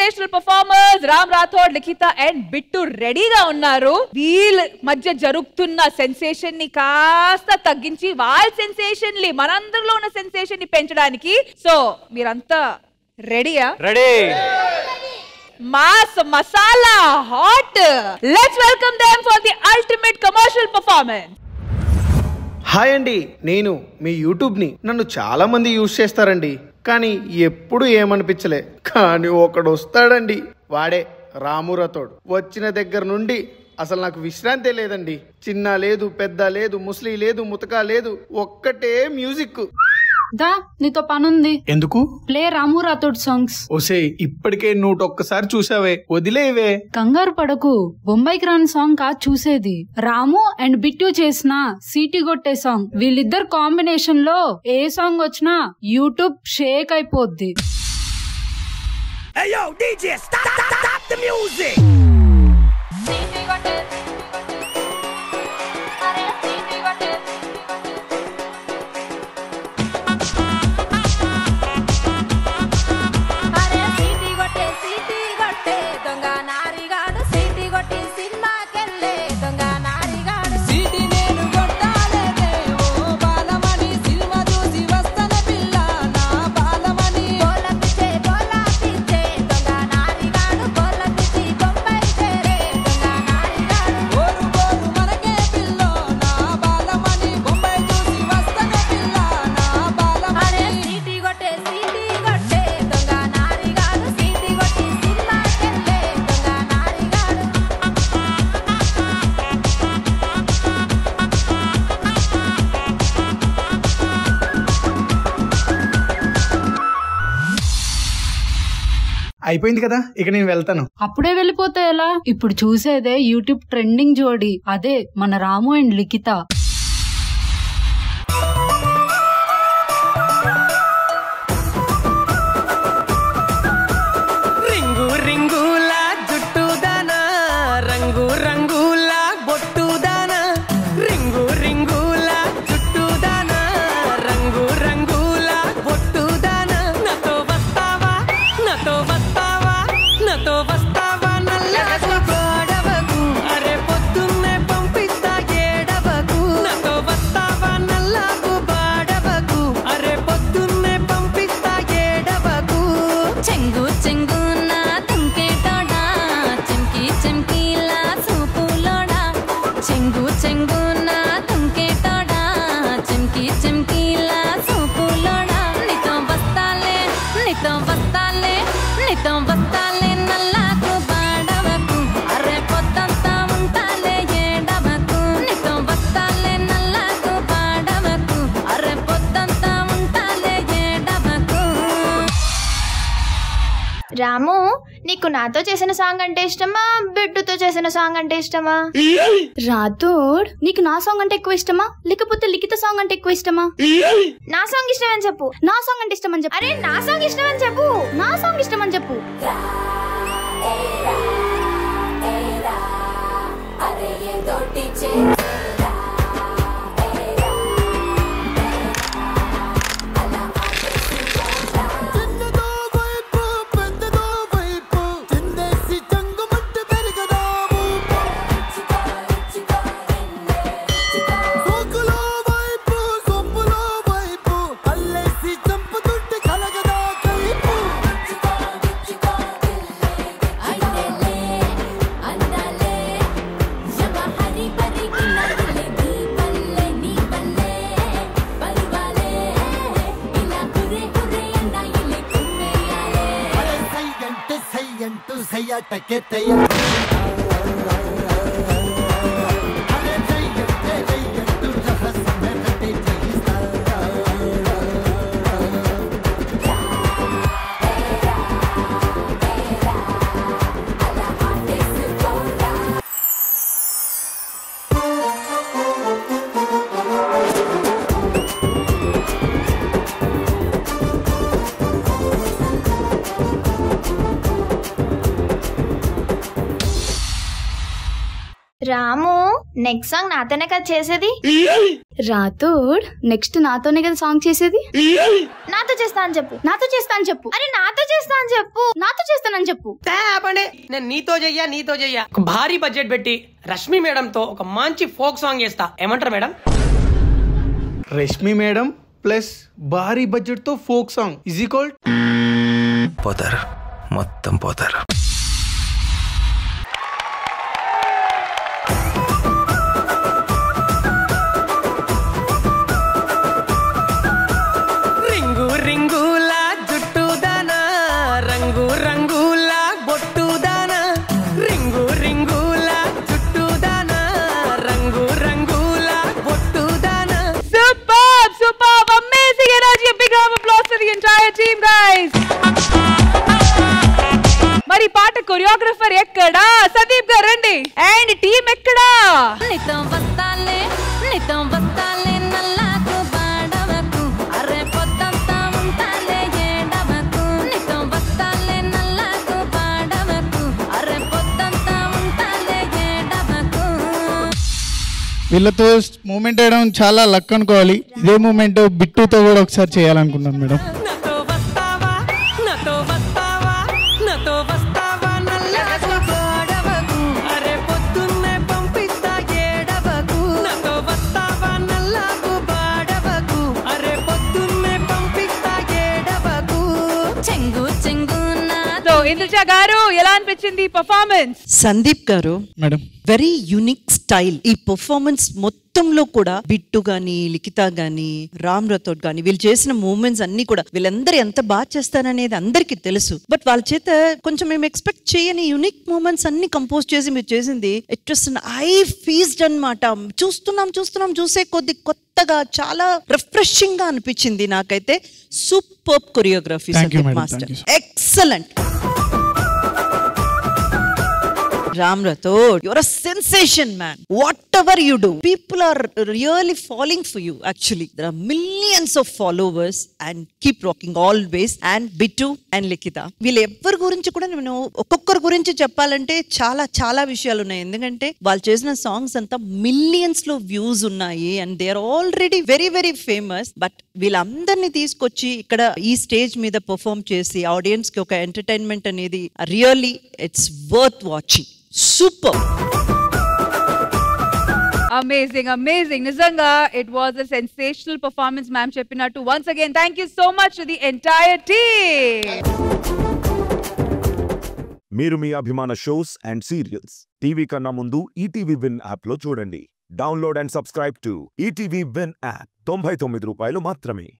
Sensational performers Ram Rathod, Likhitha and Bittu రెడీగా ఉన్నారు. వీళ్ళ మధ్య జరుగుతున్న సెన్సేషన్ ని కాస్త తగ్గించి వాళ్ళ సెన్సేషన్ ని, మనందరిలో ఉన్న సెన్సేషన్ ని పెంచడానికి. సో మీరంతా రెడీయా? Ready. Mass masala hot. Let's welcome them for the ultimate commercial performance. Hi అండి, నేను మీ యూట్యూబ్ని. నన్ను చాలా మంది యూజ్ చేస్తారండి, కానీ ఎప్పుడు ఏమనిపించలే. కానీ ఒకడు వస్తాడండి, వాడే రాము రాథోడ్. వచ్చిన దగ్గర నుండి అసలు నాకు విశ్రాంతి లేదండి. చిన్న లేదు, పెద్ద లేదు, ముస్లిం లేదు, ముతకా లేదు, ఒక్కటే మ్యూజిక్. దా నీతో పనుంది. ఎందుకు? ప్లే రాము రాథోడ్ సాంగ్స్. ఓసే, ఇప్పటికే 101 చూసావే, వదిలేవే. కంగారు పడకు, బొంబాయికి రాని సాంగ్ కాదు చూసేది. రాము అండ్ బిట్టు చేసిన సీటీ కొట్టే సాంగ్. వీళ్ళిద్దరు కాంబినేషన్ లో ఏ సాంగ్ వచ్చినా యూట్యూబ్ షేక్ అయిపోద్ది. అయిపోయింది కదా, ఇక నేను వెళ్తాను. అప్పుడే వెళ్ళిపోతే ఎలా? ఇప్పుడు చూసేదే యూట్యూబ్ ట్రెండింగ్ జోడి, అదే మన రాము అండ్ లిఖిత. రింగు రింగుల జుట్టు దానా, రంగు రంగుల బొట్టు దానా, రింగు రింగుల జుట్టు దానా, రంగు రంగుల బొట్టు దానా. నాతో వస్తావా, నాతో వస్తావా, నాతో వస్తావా, నల్లకు గోడవకు, అరే పొద్దున్నే పంపిస్తా ఏడవకు. నాతో వస్తావా, నల్లకు బాడవకు, అరే పొద్దున్నే పంపిస్తా ఏడవకు. చెంగు చెంగు నా తుంకేటోడా, చెంకి చెంకిలా చూపులోడా, చెంగు చెంగు నా తుంకేటోడా, చెంకి చెంకిలా చూపులోడా. నీతో వస్తాలే, నీతో వస్తాలే, నీతో వస్తాలే, నల్లకు బాడవకు, అరే పొద్దంతా ఉంటాలే ఏడవకు. నీతో వస్తాలే, నల్లకు బాడవకు, అరే పొద్దంతా ఉంటాలే ఏడవకు. రాము, నీకు నాతో చేసిన సాంగ్ అంటే ఇష్టమా, బిడ్డుతో చేసిన సాంగ్ అంటే ఇష్టమా? రాథోడ్, నీకు నా సాంగ్ అంటే ఎక్కువ ఇష్టమా, లేకపోతే లిఖిత సాంగ్ అంటే ఎక్కువ ఇష్టమా? నా సాంగ్ ఇష్టమని చెప్పు. నా సాంగ్ అంటే ఇష్టమని చెప్పు. అరే నా సాంగ్ ఇష్టమని చెప్పు. నా సాంగ్ ఇష్టమని చెప్పు. రాము నెక్స్ట్ సాంగ్ నాతోనే కదా చేసేది. రాథోడ్ నెక్స్ట్ నాతోనే కదా సాంగ్ చేసేది. నాతో చేస్తా అని చెప్పు. నాతో చేస్తా అని చెప్పు. అరే నాతో చేస్తా అని చెప్పు. నాతో చేస్తానని చెప్పు. ఆపండి, నేను నీతో చెయ్య ఒక భారీ బడ్జెట్ పెట్టి రష్మి మేడం తో ఒక మంచి ఫోక్ సాంగ్ చేస్తా. ఏమంటారు మేడం? రష్మి మేడం ప్లస్ భారీ బడ్జెట్ తో ఫోక్ సాంగ్ ఈజ్ ఈక్వల్ పోతారు, మొత్తం పోతారు. రింగు రింగుల జుట్టు దానా, రంగు రంగుల బొట్టు దానా, రింగు రింగుల జుట్టు దానా, రంగు రంగుల బొట్టు దానా. Superb, amazing energy. A big round of applause for the entire team, guys. మరి పాట కొరియోగ్రఫర్ ఎక్కడా? సందీప్ గారు రండి. అండ్ టీమ్ ఎక్కడా? నీతో వస్తాలే నల్లాకు పాడవకు, అరే పొద్దంతా ఉంటాలే ఏడవకు. నీతో వస్తాలే నల్లాకు పాడవకు, అరే పొద్దంతా ఉంటాలే ఏడవకు. వీళ్ళతో మూమెంట్ వేయడం చాలా లక్ అనుకోవాలి. ఇదే మూమెంట్ బిట్టుతో కూడా ఒకసారి చేయాలనుకున్నాను మేడం. నాతో వస్తావా నల్లాకు పాడవకు, అరే పొద్దున్నే పంపిస్తా ఏడవకు. నాతో వస్తావా నల్లాకు పాడవకు, అరే పొద్దున్నే పంపిస్తా ఏడవకు. చెంగు చెంగునా సో ఇంద్రజ గారు ఎలా అనిపించింది పర్ఫార్మెన్స్? సందీప్ గారు మేడం వెరీ యూనిక్ స్టైల్. ఈ పర్ఫార్మెన్స్ మొత్తంలో కూడా బిట్టు గాని, లిఖిత గాని, రామ్ రథోడ్ గాని వీళ్ళు చేసిన మూమెంట్స్ అన్ని కూడా వీళ్ళందరూ ఎంత బాగా చేస్తారనేది అందరికి తెలుసు. బట్ వాళ్ళ చేత కొంచెం మేము ఎక్స్పెక్ట్ చేయని యూనిక్ మూమెంట్స్ అన్ని కంపోజ్ చేసి మీరు చేసింది ఇట్ వాస్ ఐ ఫీజ్డ్ అన్నమాట. చూస్తున్నాం చూసే కొద్ది కొత్తగా చాలా రిఫ్రెషింగ్ గా అనిపించింది నాకైతే. Super choreography master, excellent. Ram Rathod, you're a sensation, man. Whatever you do, people are really falling for you. Actually, there are millions of followers and keep rocking always. And Bittu and Likhita. వీళ్ళు ఎవరి గురించి కూడా నేను ఒక్కొక్కరి గురించి చెప్పాలంటే చాలా విషయాలు ఉన్నాయి. ఎందుకంటే వాళ్ళు చేసిన సాంగ్స్ అంతా మిలియన్స్ లో వ్యూస్ ఉన్నాయి and they are already very famous. But వీళ్ళందరినీ తీసుకొచ్చి ఇక్కడ ఈ స్టేజ్ మీద పర్ఫార్మ్ చేసి ఆడియన్స్ కి ఒక ఎంటర్టైన్మెంట్ అనేది really it's worth watching. Super. Amazing. Nizanga, it was a sensational performance, ma'am cheppinattu. Once again, thank you so much to the entire team. మీరు మీ అభిమాన షోస్ అండ్ సీరియల్స్ టీవీ కన్నా ముందు ETV win app లో చూడండి. Download and subscribe to ETV win app. 99 రూపాయలు మాత్రమే.